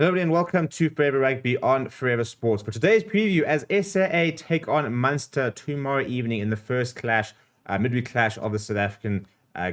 Hello everybody and welcome to Forever Rugby on Forever Sports. For today's preview, as SAA take on Munster tomorrow evening in the first clash, midweek clash of the South African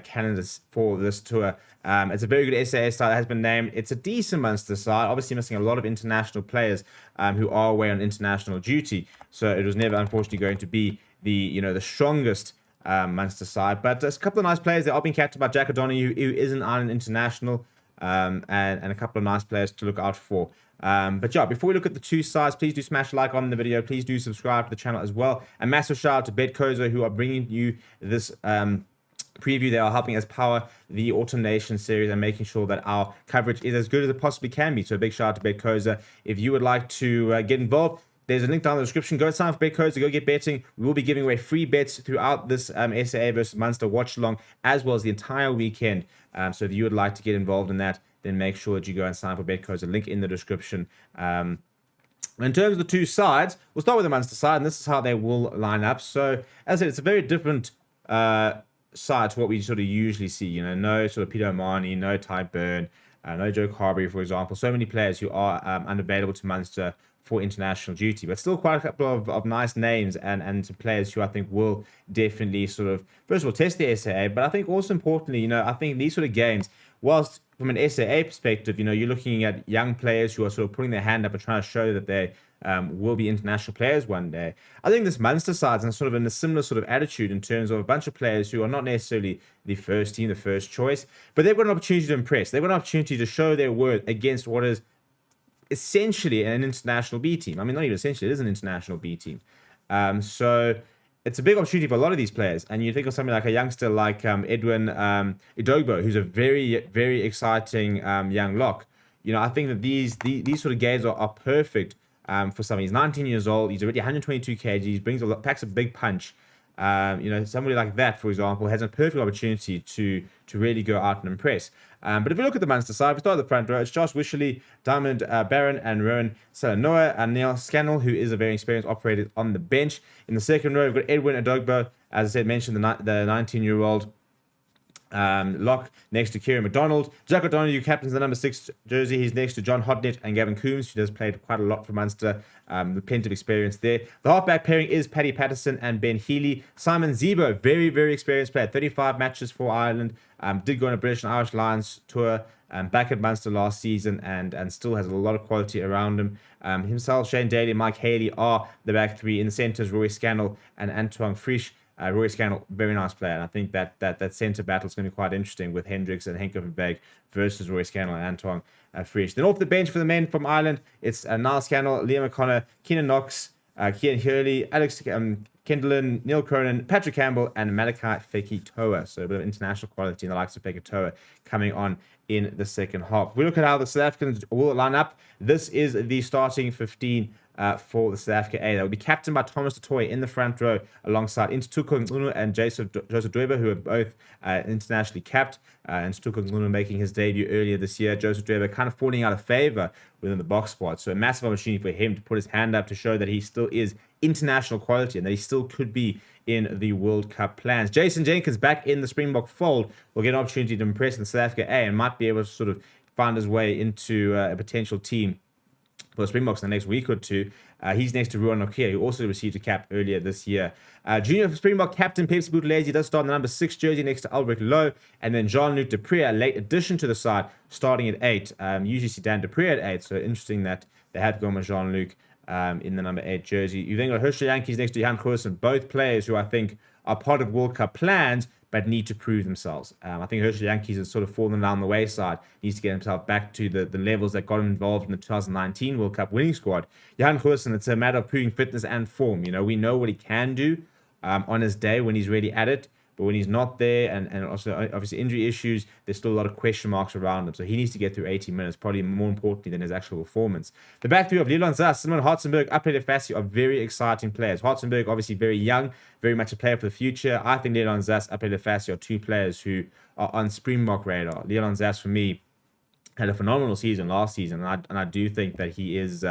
calendars for this tour. It's a very good SAA side that has been named. It's a decent Munster side, obviously missing a lot of international players who are away on international duty. So it was never, unfortunately, going to be the strongest Munster side. But there's a couple of nice players. They're all being captained by Jack O'Donoghue, who is an Ireland international. And a couple of nice players to look out for. But yeah, before we look at the two sides, please do smash a like on the video. Please do subscribe to the channel as well. A massive shout out to Bedcozo, who are bringing you this preview. They are helping us power the Autumn Nation series and making sure that our coverage is as good as it possibly can be. So a big shout out to Bedcozo. If you would like to get involved, there's a link down in the description. Go sign up for Betcodes, go get betting. We will be giving away free bets throughout this SAA versus Munster watch along, as well as the entire weekend. So if you would like to get involved in that, then make sure that you go and sign up for Betcodes. A link in the description. In terms of the two sides, we'll start with the Munster side, and this is how they will line up. So, as I said, it's a very different side to what we sort of usually see. You know, no sort of Peter O'Mahony, no Ty Byrne, no Joe Carberry, for example. So many players who are unavailable to Munster for international duty, but still quite a couple of nice names and some players who I think will definitely sort of, first of all, test the SAA, but I think also importantly, I think these sort of games, whilst from an SAA perspective, you're looking at young players who are sort of putting their hand up and trying to show that they will be international players one day. I think this Munster side is sort of in a similar sort of attitude in terms of a bunch of players who are not necessarily the first team, the first choice, but they've got an opportunity to impress. They've got an opportunity to show their worth against what is essentially an international B team. I mean, not even essentially, it is an international B team. So it's a big opportunity for a lot of these players. And you think of something like a youngster like Edwin Idogbo, who's a very, very exciting young lock. I think that these sort of games are perfect for something. He's 19 years old. He's already 122 kgs, packs a big punch. Somebody like that, for example, has a perfect opportunity to really go out and impress. But if we look at the Munster side, we start at the front row. It's Josh Wishley, Diamond Barron, and Rowan Salanoa, and Neil Scannell, who is a very experienced operator on the bench. In the second row, we've got Edwin Idogbo, as I said, mentioned the 19-year-old lock next to Kieran McDonald. Jack O'Donoghue captains the number 6 jersey. He's next to John Hodnett and Gavin Coombs, who has played quite a lot for Munster, with plenty of experience there. The halfback pairing is Paddy Patterson and Ben Healy. Simon Zebo, very, very experienced player, 35 matches for Ireland, did go on a British and Irish Lions tour, back at Munster last season, and still has a lot of quality around him. Himself, Shane Daly, Mike Haley are the back three. In the centres, Roy Scannell and Antoine Frisch. Roy Scannell, very nice player, and I think that centre battle is going to be quite interesting with Hendricks and Henk van Beek versus Roy Scannell and Antoine Frisch. Then off the bench for the men from Ireland, it's Niall Scannell, Liam O'Connor, Keenan Knox, Cian Hurley, Alex Kendallin, Neil Cronin, Patrick Campbell, and Malachi Fekitoa. So a bit of international quality in the likes of Fekitoa coming on in the second half. If we look at how the South Africans will line up, this is the starting 15 for the South Africa A. That will be captained by Thomas Toy in the front row alongside Ntuthuko Ngunu and Joseph Dweba, who are both internationally capped. And Ntuthuko Ngunu making his debut earlier this year. Joseph Dweba kind of falling out of favour within the box squad. So a massive opportunity for him to put his hand up to show that he still is international quality and that he still could be in the World Cup plans. Jason Jenkins back in the Springbok fold will get an opportunity to impress in the South Africa A and might be able to sort of find his way into a potential team for the Springboks in the next week or two. He's next to Ruan Nokia, who also received a cap earlier this year. Junior Springbok captain Pepsi Buthelezi does start in the number 6 jersey next to Albrecht Lowe, and then Jean-Luc Dupree, a late addition to the side, starting at 8. Usually see Dan Dupree at 8, so interesting that they have gone with Jean-Luc in the number 8 jersey. You've then got Herschel Yankees next to Jan Goosen, both players who I think are part of World Cup plans, but need to prove themselves. I think Herschel Yankees has sort of fallen down the wayside. Needs to get himself back to the levels that got him involved in the 2019 World Cup winning squad. Jan Goosen, it's a matter of proving fitness and form. We know what he can do on his day when he's really at it. But when he's not there, and also obviously injury issues, there's still a lot of question marks around him. So he needs to get through 80 minutes, probably more importantly than his actual performance. The back three of Leland Zas, Simon Hartzenberg, Apele Fassi are very exciting players. Hartzenberg, obviously very young, very much a player for the future. I think Leland Zas, Apele Fassi are two players who are on Springbok radar. Leland Zas, for me, had a phenomenal season last season, and I do think that he is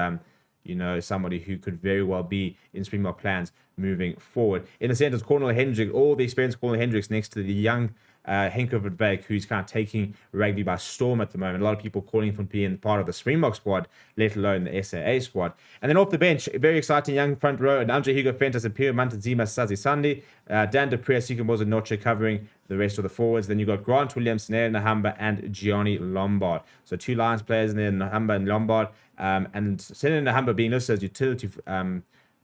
somebody who could very well be in Springbok plans moving forward. In the centre, Cornel Hendricks, all the experienced Cornel Hendricks next to the young Henk van Beek, who's kind of taking rugby by storm at the moment. A lot of people calling for being part of the Springbok squad, let alone the SAA squad. And then off the bench, very exciting young front row, Namja Hugo Fentas and Pierre Mantazima Sazi Sandi, Dan de Pree, Sikomoza Noche covering the rest of the forwards. Then you've got Grant Williams, Nair Nahamba, and Gianni Lombard. So 2 Lions players in there, Nahamba and Lombard. And Senator Nahamba being listed as utility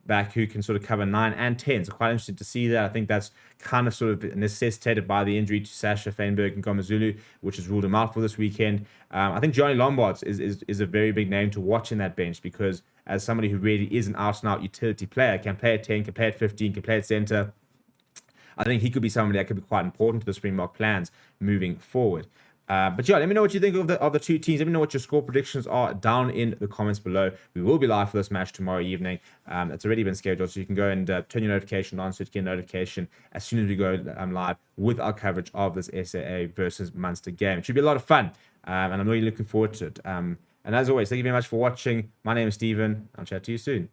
back who can sort of cover 9 and 10. So quite interesting to see that. I think that's kind of sort of necessitated by the injury to Sasha Feinberg and Gomazulu, which has ruled him out for this weekend. I think Johnny Lombard is a very big name to watch in that bench, because as somebody who really is an out-and-out utility player, can play at 10, can play at 15, can play at centre, I think he could be somebody that could be quite important to the Springbok plans moving forward. But yeah, let me know what you think of the two teams. Let me know what your score predictions are down in the comments below. We will be live for this match tomorrow evening. It's already been scheduled, so you can go and turn your notification on so you get a notification as soon as we go live with our coverage of this SAA versus Munster game. It should be a lot of fun, and I'm really looking forward to it. And as always, thank you very much for watching. My name is Stephen. I'll chat to you soon.